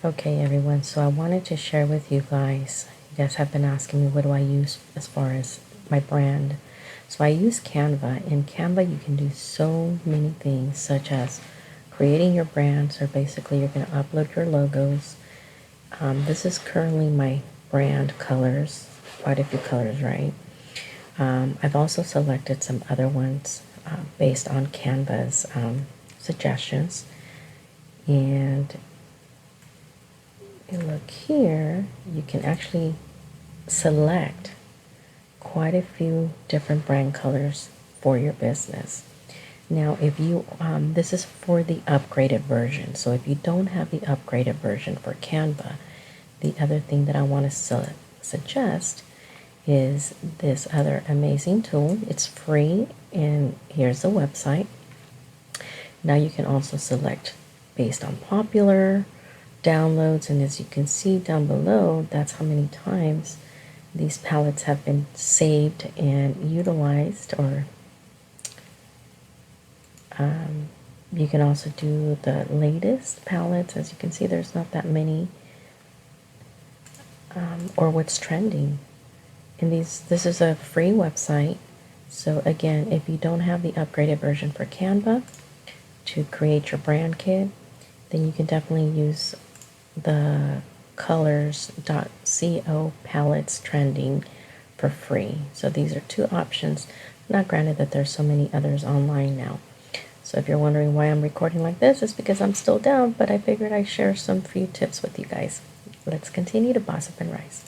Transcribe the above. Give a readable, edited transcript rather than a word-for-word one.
Okay, everyone, so I wanted to share with you guys. You guys have been asking me, what do I use as far as my brand? So I use Canva. In Canva, you can do so many things, such as creating your brand. So basically, you're going to upload your logos. This is currently my brand colors, quite a few colors, right? I've also selected some other ones based on Canva's suggestions. And look here, you can actually select quite a few different brand colors for your business. Now, if you, this is for the upgraded version. So if you don't have the upgraded version for Canva, the other thing that I want to suggest is this other amazing tool. It's free, and here's the website. Now you can also select based on popular downloads, and as you can see down below, that's how many times these palettes have been saved and utilized. Or you can also do the latest palettes. As you can see, there's not that many, or what's trending. And this is a free website. So again, if you don't have the upgraded version for Canva to create your brand kit, then you can definitely use the colors.co palettes trending for free. So these are two options. Not granted that there's so many others online now. So if you're wondering why I'm recording like this, it's because I'm still down, but I figured I'd share some few tips with you guys. Let's continue to boss up and rise.